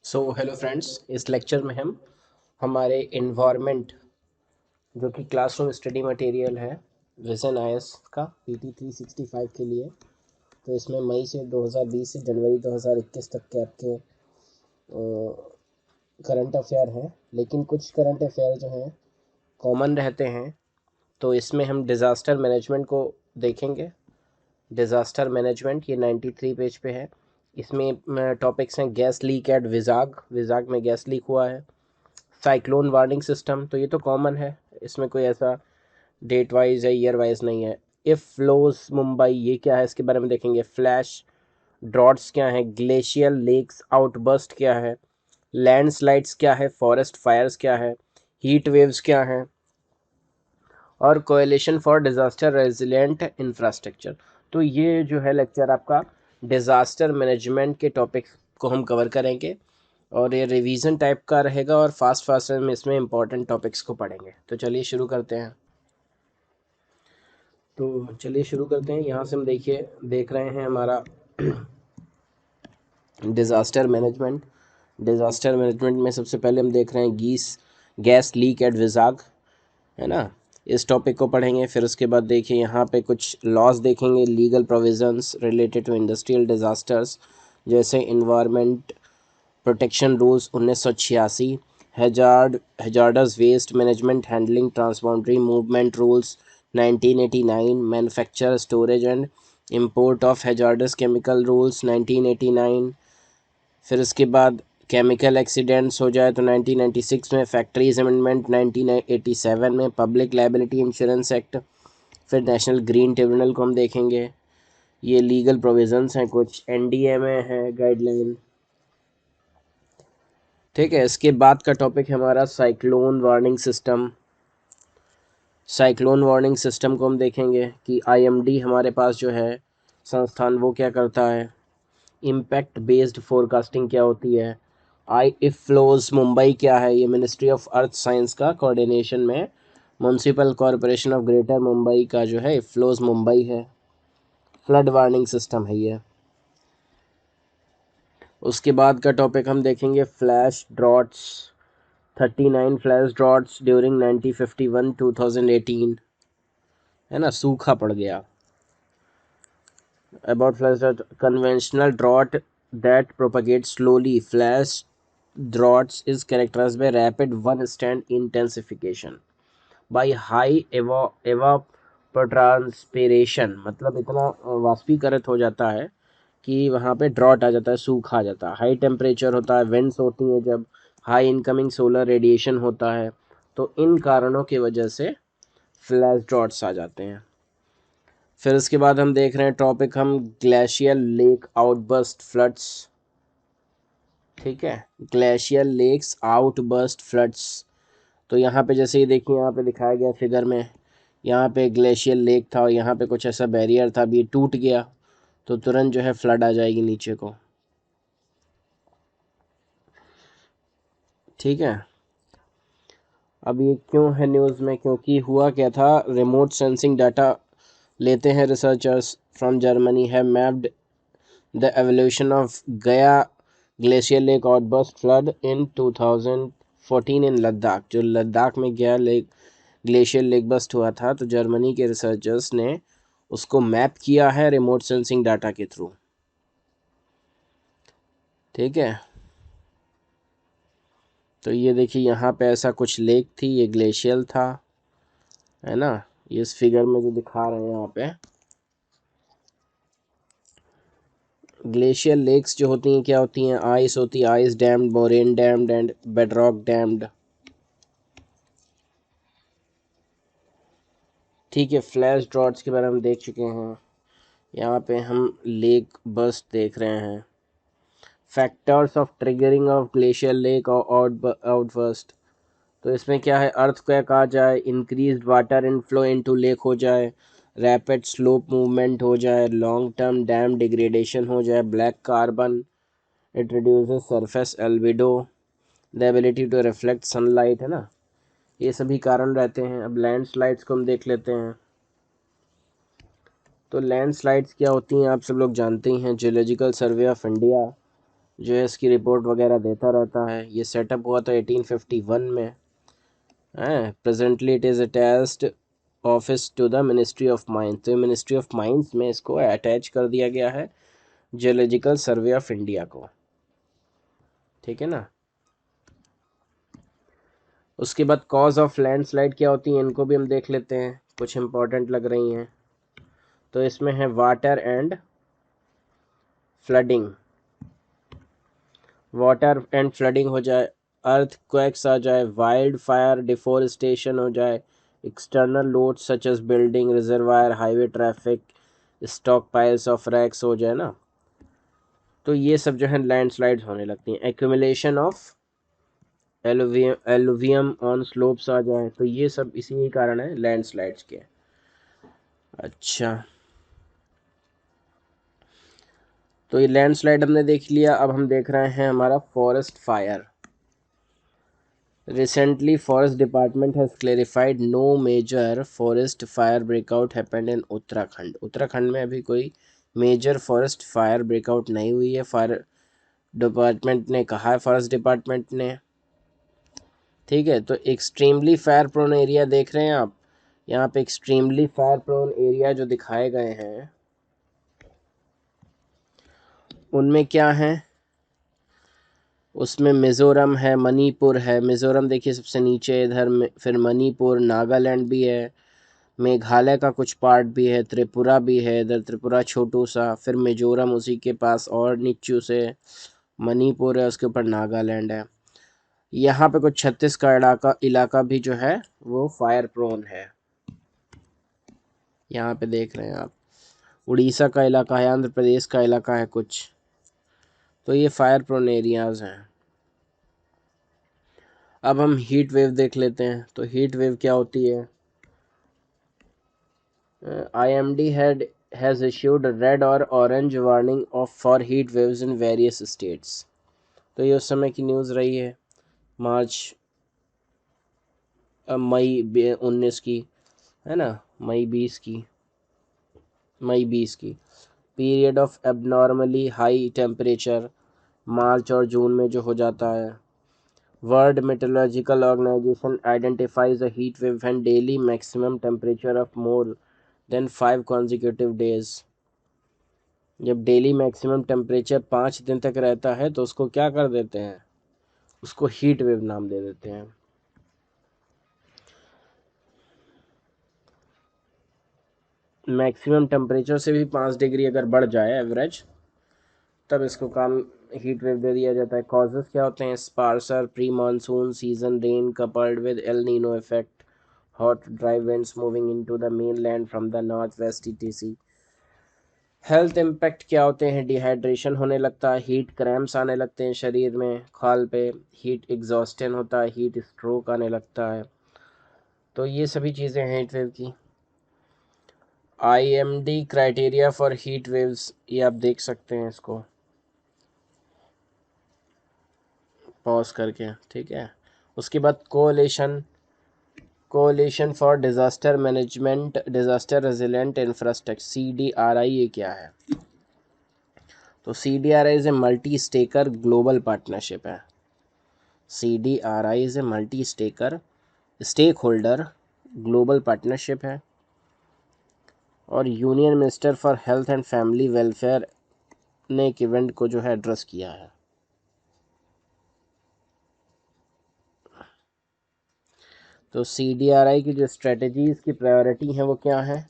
Hello friends, इस lecture में हम हमारे इन्वायरमेंट जो कि क्लासरूम स्टडी मटेरियल है विजन आईएस का पीटी 365 के लिए। तो इसमें मई से 2020 से जनवरी 2021 तक के आपके करंट अफेयर हैं, लेकिन कुछ करंट अफेयर जो हैं कॉमन रहते हैं। तो इसमें हम डिज़ास्टर मैनेजमेंट को देखेंगे। डिज़ास्टर मैनेजमेंट ये 93 पेज पे है। इसमें टॉपिक्स हैं gas leak at Vizag, Vizag में गैस लीक हुआ है। साइक्लोन वार्निंग सिस्टम, तो ये तो कॉमन है, इसमें कोई ऐसा डेट वाइज या ईयर वाइज नहीं है। इफ फ्लोज मुंबई, ये क्या है इसके बारे में देखेंगे। फ्लैश ड्रॉट्स क्या है, ग्लेशियल लेक्स आउटबर्स्ट क्या है, लैंडस्लाइड्स क्या है, फॉरेस्ट फायर्स क्या है, हीट वेव्स क्या है, और coalition for disaster resilient infrastructure. तो ये जो है लेक्चर आपका डिजास्टर मैनेजमेंट के टॉपिक्स को हम कवर करेंगे और ये रिवीजन टाइप का रहेगा और फास्ट फास्ट हम इसमें इंपॉर्टेंट टॉपिक्स को पढ़ेंगे। तो चलिए शुरू करते हैं। यहाँ से हम देख रहे हैं हमारा डिज़ास्टर मैनेजमेंट। डिज़ास्टर मैनेजमेंट में सबसे पहले हम देख रहे हैं गैस लीक एट विजाग, है ना। इस टॉपिक को पढ़ेंगे। फिर उसके बाद देखिए यहाँ पे कुछ लॉज देखेंगे, legal provisions related to industrial disasters, जैसे environment protection rules 1986, hazardous waste management handling transboundary movement rules 1989, manufacture storage and import of hazardous chemical rules 1989। फिर उसके बाद केमिकल एक्सीडेंट्स हो जाए तो 1996 में, फैक्ट्रीज अमेंडमेंट 1987 में, पब्लिक लायबिलिटी इंश्योरेंस एक्ट। फिर नेशनल ग्रीन ट्रिब्यूनल को हम देखेंगे। ये लीगल प्रोविजंस हैं कुछ, एनडीए में है गाइडलाइन। ठीक है, इसके बाद का टॉपिक है हमारा cyclone warning system. Cyclone warning system को हम देखेंगे कि आईएमडी हमारे पास जो है संस्थान, वो क्या करता है। इम्पैक्ट बेस्ड फोरकास्टिंग क्या होती है। आई इफ फ्लोज मुंबई क्या है, ये मिनिस्ट्री ऑफ अर्थ साइंस का कोऑर्डिनेशन में municipal corporation of greater Mumbai का जो है इफ फ्लोज मुंबई है। फ्लड वार्निंग सिस्टम है ये। उसके बाद का टॉपिक हम देखेंगे flash droughts. 39 flash droughts during 1951 2018, है ना, सूखा पड़ गया। About flash drought, conventional drought that propagate slowly, flash droughts is characterised by rapid वन and intensification by high evapotranspiration, मतलब इतना वाष्पीकृत हो जाता है कि वहाँ पे ड्रॉट आ जाता है, सूखा आ जाता है। हाई टेम्परेचर होता है, विंड्स होती हैं, जब हाई इनकमिंग सोलर रेडिएशन होता है, तो इन कारणों की वजह से फ्लैश ड्रॉट्स आ जाते हैं। फिर उसके बाद हम देख रहे हैं टॉपिक हम ग्लेशियल लेक आउटबर्स्ट फ्लड्स। ठीक है, ग्लेशियल लेक्स आउटबर्स्ट फ्लड्स। तो यहाँ पे जैसे ही देखिए, यहाँ पे दिखाया गया फिगर में, यहाँ पे ग्लेशियल लेक था और यहाँ पे कुछ ऐसा बैरियर था, अब ये टूट गया तो तुरंत जो है फ्लड आ जाएगी नीचे को। ठीक है, अब ये क्यों है न्यूज़ में, क्योंकि हुआ क्या था, रिमोट सेंसिंग डाटा लेते हैं researchers from Germany have mapped the evolution of गया ग्लेशियर लेक आउटबर्स्ट फ्लड इन 2014 इन लद्दाख। जो लद्दाख में गया लेक ग्लेशियर लेक बस्ट हुआ था, तो जर्मनी के रिसर्चर्स ने उसको मैप किया है रिमोट सेंसिंग डाटा के थ्रू। ठीक है, तो ये देखिए यहाँ पे ऐसा कुछ लेक थी, ये ग्लेशियल था, है ना। ये इस फिगर में जो दिखा रहे हैं यहाँ पे, ग्लेशियल लेक्स जो होती हैं क्या होती हैं, आइस होती है, ice dammed, moraine dammed and bedrock dammed. ठीक है, फ्लैश ड्रॉट्स के बारे में देख चुके हैं, यहाँ पे हम लेक बस्ट देख रहे हैं। Factors of triggering of glacier lake और आउटबर्स्ट, तो इसमें क्या है, अर्थक्वेक आ जाए, increased water inflow into lake हो जाए, रैपिड स्लोप मूवमेंट हो जाए, लॉन्ग टर्म डैम डिग्रेडेशन हो जाए, black carbon, it reduces surface albedo, the ability to reflect sunlight, है ना। ये सभी कारण रहते हैं। अब लैंडस्लाइड्स को हम देख लेते हैं। तो लैंडस्लाइड्स क्या होती हैं आप सब लोग जानते ही हैं। जियोलॉजिकल सर्वे ऑफ इंडिया जो है इसकी रिपोर्ट वगैरह देता रहता है। ये सेटअप हुआ था 1851 में है। Presently it is attached office to the ministry of mines. तो मिनिस्ट्री ऑफ माइंस में इसको अटैच कर दिया गया है जियोलॉजिकल सर्वे ऑफ इंडिया को, ठीक है ना। उसके बाद कॉज ऑफ लैंडस्लाइड क्या होती हैं इनको भी हम देख लेते हैं, कुछ इंपॉर्टेंट लग रही हैं। तो इसमें है water and flooding, water and flooding हो जाए, अर्थक्वेक्स आ जाए, वाइल्ड फायर डिफोरेस्टेशन हो जाए, external load such as building, reservoir, highway traffic, stockpiles of rocks हो जाए ना, तो ये सब जो है लैंडस्लाइड्स होने लगती हैं। Accumulation of alluvium on slopes आ जाए, तो ये सब इसी के कारण है लैंडस्लाइड्स के। अच्छा, तो ये लैंडस्लाइड हमने देख लिया। अब हम देख रहे हैं हमारा forest fire. Recently forest department has clarified no major forest fire breakout happened in Uttarakhand. Uttarakhand में अभी कोई मेजर फॉरेस्ट फायर ब्रेकआउट नहीं हुई है, फायर डिपार्टमेंट ने कहा है, फॉरेस्ट डिपार्टमेंट ने, ठीक है। तो एक्सट्रीमली फायर प्रोन एरिया देख रहे हैं आप, यहाँ पे एक्सट्रीमली फायर प्रोन एरिया जो दिखाए गए हैं उनमें क्या है, उसमें मिज़ोरम है, मणिपुर है। मिज़ोरम देखिए सबसे नीचे इधर में, फिर मणिपुर, नागालैंड भी है, मेघालय का कुछ पार्ट भी है, त्रिपुरा भी है, इधर त्रिपुरा छोटू सा, फिर मिजोरम उसी के पास और नीचू से, मणिपुर है, उसके ऊपर नागालैंड है। यहाँ पे कुछ 36 का इलाका भी जो है वो फायर प्रोन है। यहाँ पे देख रहे हैं आप, उड़ीसा का इलाका है, आंध्र प्रदेश का इलाका है कुछ, तो ये फायर प्रोन एरियाज हैं। अब हम हीट वेव देख लेते हैं। तो हीट वेव क्या होती है, IMD has issued रेड और orange warning of for heat waves in various states. तो ये उस समय की न्यूज़ रही है, मार्च मई 19 की, है ना, मई 20 की period of abnormally high temperature, मार्च और जून में जो हो जाता है। World Meteorological Organization identifies a heat wave when daily maximum temperature of more than 5 consecutive days. जब डेली मैक्सिमम टेम्परेचर 5 दिन तक रहता है तो उसको क्या कर देते हैं, उसको हीट वेव नाम दे देते हैं। मैक्सिमम टेम्परेचर से भी 5 डिग्री अगर बढ़ जाए एवरेज, तब इसको काम हीट वेव दे दिया जाता है। कॉजेज़ क्या होते हैं, sparser pre monsoon season rain coupled with El Nino effect, hot dry winds moving into the mainland from the north west etc। Health impact क्या होते हैं, डिहाइड्रेशन होने लगता है, हीट क्रैम्प्स आने लगते हैं शरीर में, खाल पे, हीट एग्जॉस्टन होता है, हीट स्ट्रोक आने लगता है। तो ये सभी चीज़ें हैं हीट वेव की। IMD criteria for heat waves, ये आप देख सकते हैं इसको पॉज करके, ठीक है। उसके बाद coalition for disaster management disaster resilient infrastructure CDRI, ये क्या है, तो CDRI is a multi stakeholder global partnership है। CDRI is a multi stakeholder global partnership है, और union minister for health and family welfare ने एक इवेंट को जो है एड्रेस किया है। तो CDRI की जो स्ट्रेटजीज़ की प्रायोरिटी हैं वो क्या है,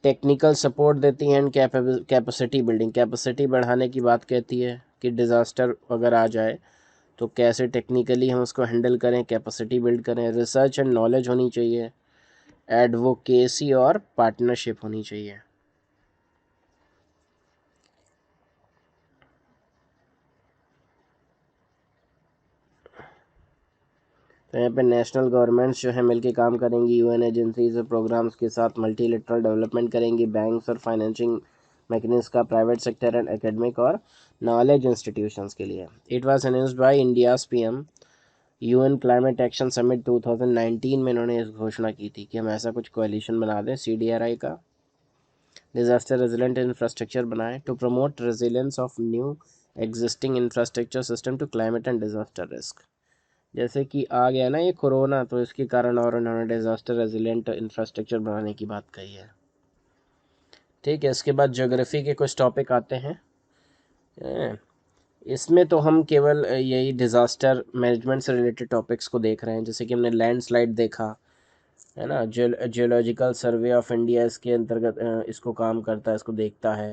टेक्निकल सपोर्ट देती हैं एंड कैपेसिटी बिल्डिंग, कैपेसिटी बढ़ाने की बात कहती है कि डिज़ास्टर अगर आ जाए तो कैसे टेक्निकली हम उसको हैंडल करें, कैपेसिटी बिल्ड करें, रिसर्च एंड नॉलेज होनी चाहिए, एडवोकेसी और पार्टनरशिप होनी चाहिए। तो यहाँ पे नेशनल गवर्नमेंट्स जो है मिलके काम करेंगी, UN एजेंसीज और प्रोग्राम्स के साथ मल्टीलेटरल डेवलपमेंट करेंगी, बैंक्स और फाइनेंसिंग मैकेनिज्म का प्राइवेट सेक्टर एंड एकेडमिक और नॉलेज इंस्टीट्यूशंस के लिए। It was announced by India's PM UN climate action summit 2019 में इन्होंने इस घोषणा की थी कि हम ऐसा कुछ कोalition बना दें CDRI का, डिजास्टर रेजिलेंट इंफ्रास्ट्रक्चर बनाएं to promote resilience of new existing infrastructure system to climate and disaster risk. जैसे कि आ गया ना ये कोरोना, तो इसके कारण और उन्होंने डिजास्टर रेजिलेंट इंफ्रास्ट्रक्चर बनाने की बात कही है। ठीक है, इसके बाद ज्योग्राफी के कुछ टॉपिक आते हैं। इसमें तो हम केवल यही डिज़ास्टर मैनेजमेंट से रिलेटेड टॉपिक्स को देख रहे हैं, जैसे कि हमने लैंडस्लाइड देखा है ना, जियोलॉजिकल सर्वे ऑफ इंडिया इसके अंतर्गत इसको काम करता है, इसको देखता है।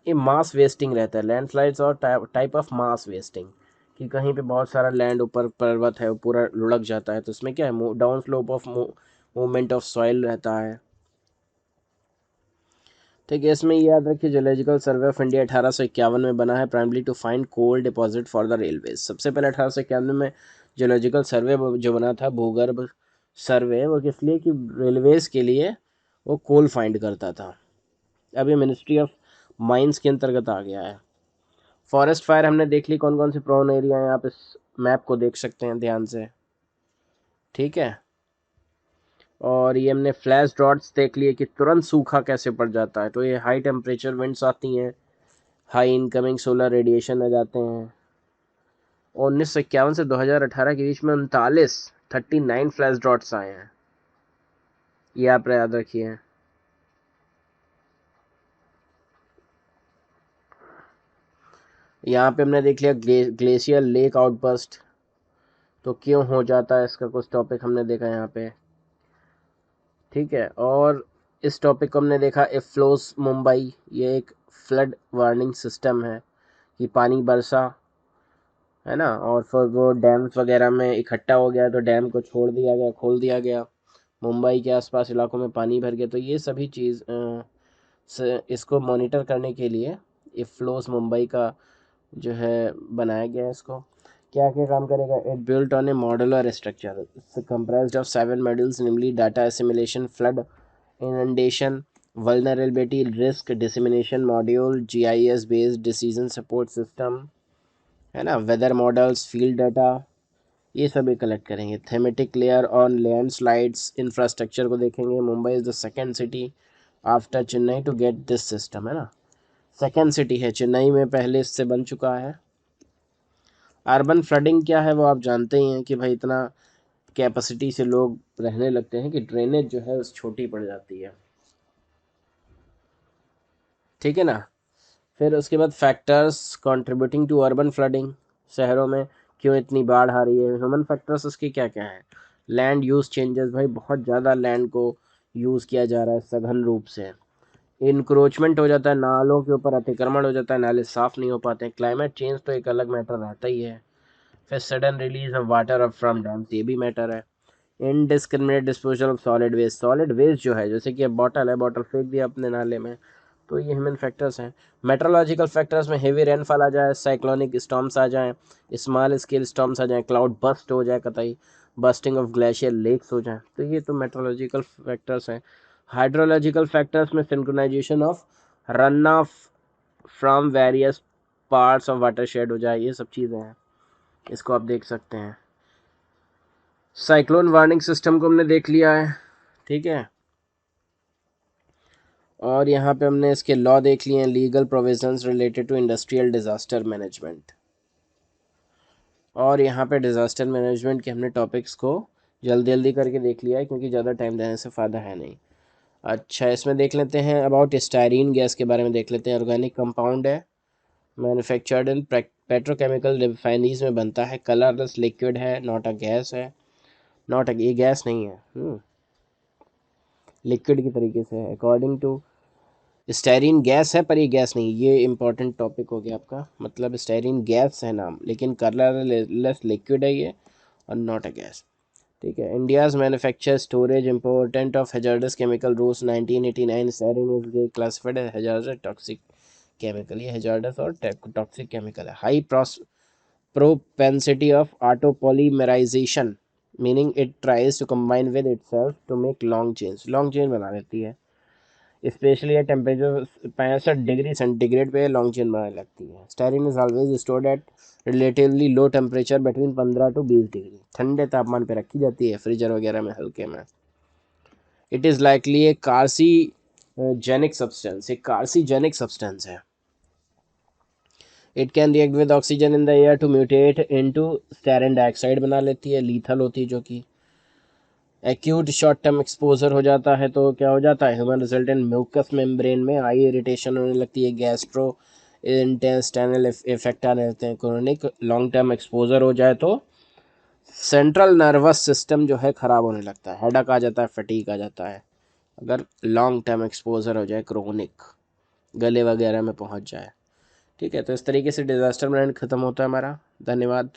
ये मास वेस्टिंग रहता है लैंडस्लाइड्स और टाइप ऑफ मास वेस्टिंग, कि कहीं पे बहुत सारा लैंड ऊपर पर्वत है वो पूरा लुढ़क जाता है, तो इसमें क्या है, down slope of movement of soil रहता है। ठीक है, इसमें याद रखिए जियोलॉजिकल सर्वे ऑफ इंडिया 1851 में बना है, primarily to find coal deposit for the railways. सबसे पहले 1891 में जियोलॉजिकल सर्वे जो बना था, भूगर्भ सर्वे, वो किस लिए, कि रेलवेज के लिए वो कोल फाइंड करता था। अब ये मिनिस्ट्री ऑफ माइंस के अंतर्गत आ गया है। फॉरेस्ट फायर हमने देख ली, कौन कौन से प्रोन एरिया हैं, आप इस मैप को देख सकते हैं ध्यान से। ठीक है, और ये हमने फ्लैश ड्रॉट्स देख लिए कि तुरंत सूखा कैसे पड़ जाता है, तो ये हाई टेम्परेचर विंड्स आती हैं, हाई इनकमिंग सोलर रेडिएशन आ जाते हैं। 1951 से 2018 के बीच में 39 फ्लैश ड्रॉट्स आए हैं, ये आप याद रखिए। यहाँ पे हमने देख लिया ग्लेशियर लेक आउटबर्स्ट, तो क्यों हो जाता है, इसका कुछ टॉपिक हमने देखा यहाँ पे। ठीक है, और इस टॉपिक को हमने देखा इफ फ्लोस मुंबई, ये एक फ्लड वार्निंग सिस्टम है कि पानी बरसा है ना, और फिर वो डैम्स वगैरह में इकट्ठा हो गया तो डैम को छोड़ दिया गया, खोल दिया गया, मुंबई के आसपास इलाकों में पानी भर गया। तो ये सभी चीज़ इसको मॉनिटर करने के लिए इफ फ्लोस मुंबई का जो है बनाया गया है। इसको क्या क्या काम करेगा, it built on a modular structure comprised of 7 modules, namely data assimilation, flood inundation, vulnerability risk dissemination module, GIS based decision support system है ना, वेदर मॉडल्स, फील्ड डाटा, ये सभी कलेक्ट करेंगे। Thematic layer on landslides infrastructure को देखेंगे। Mumbai is the second city after Chennai to get this system, है ना, second city है, चेन्नई में पहले इससे बन चुका है। अर्बन फ्लडिंग क्या है वो आप जानते ही हैं कि भाई इतना कैपेसिटी से लोग रहने लगते हैं कि ड्रेनेज जो है उस छोटी पड़ जाती है। ठीक है ना, फिर उसके बाद factors contributing to urban flooding, शहरों में क्यों इतनी बाढ़ आ रही है। ह्यूमन फैक्टर्स उसके क्या क्या हैं, लैंड यूज़ चेंजेस, भाई बहुत ज़्यादा लैंड को यूज़ किया जा रहा है सघन रूप से, इंक्रोचमेंट हो जाता है, नालों के ऊपर अतिक्रमण हो जाता है, नाले साफ़ नहीं हो पाते हैं, क्लाइमेट चेंज तो एक अलग मैटर रहता ही है, फिर sudden release of water up from dams, ये भी मैटर है। Indiscriminate disposal of solid waste जो है, जैसे कि अब बॉटल है, बॉटल फेंक दिया अपने नाले में, तो ये ह्यूमन फैक्टर्स हैं। मेट्रोलॉजिकल फैक्टर्स में हेवी रेनफॉल आ जाए, साइक्लोनिक स्टॉर्म्स आ जाएं, स्मॉल स्केल स्टॉर्म्स आ जाएं, क्लाउड बस्ट हो जाए, कतई बस्टिंग ऑफ ग्लेशियर लेक्स हो जाए, तो ये तो मेट्रोलॉजिकल फैक्टर्स हैं। हाइड्रोलॉजिकल फैक्टर्स में synchronisation of run off from various parts of watershed हो जाए, ये सब चीज़ें हैं, इसको आप देख सकते हैं। साइक्लोन वार्निंग सिस्टम को हमने देख लिया है। ठीक है, और यहाँ पे हमने इसके लॉ देख लिए हैं, legal provisions related to industrial disaster management, और यहाँ पे डिज़ास्टर मैनेजमेंट के हमने टॉपिक्स को जल्दी जल्दी करके देख लिया है क्योंकि ज़्यादा टाइम देने से फ़ायदा है नहीं। अच्छा, इसमें देख लेते हैं अबाउट स्टायरीन गैस के बारे में देख लेते हैं। ऑर्गेनिक कंपाउंड है, मैन्युफैक्चर्ड इन पेट्रोकेमिकल रिफाइनरीज में बनता है, कलरलेस लिक्विड है, नॉट अ गैस है, नॉट अ, ये गैस नहीं है, लिक्विड की तरीके से है। अकॉर्डिंग टू स्टायरीन गैस है पर ये गैस नहीं, ये इंपॉर्टेंट टॉपिक हो गया आपका, मतलब स्टायरीन गैस है नाम लेकिन कलरलेस लिक्विड है ये, और नॉट अ गैस। ठीक है, India's manufacture storage important of hazardous chemical rules 1989, styrene is classified as hazardous toxic chemical, ये हैजार्डस और टॉक्सिक केमिकल है। High propensity of autopolymerization, meaning it tries to combine with itself to make long chain बना लेती है, specially at temperature 65 degree centigrade पे long chain बनाने लगती है। Styrene is always stored at relatively low temperature between 15 to 20 degree, ठंडे तापमान पे रखी जाती है फ्रीजर वगैरह में, हल्के में। It is likely a carcinogenic substance, एक कार्सिजेनिक सब्सटेंस है। It can react with oxygen in the air to mutate into styrene dioxide बना लेती है, लीथल होती है जो कि। एक्यूट शॉर्ट टर्म एक्सपोजर हो जाता है तो क्या हो जाता है, human result in mucus membrane में आई इरिटेशन होने लगती है, गैस्ट्रो इंटेस्टाइनल इफेक्ट आने लगते हैं। क्रोनिक लॉन्ग टर्म एक्सपोजर हो जाए तो सेंट्रल नर्वस सिस्टम जो है ख़राब होने लगता है, हेडक आ जाता है, फटीक आ जाता है, अगर लॉन्ग टर्म एक्सपोजर हो जाए, क्रोनिक गले वगैरह में पहुंच जाए। ठीक है, तो इस तरीके से डिज़ास्टर मैनेजमेंट ख़त्म होता है हमारा। धन्यवाद।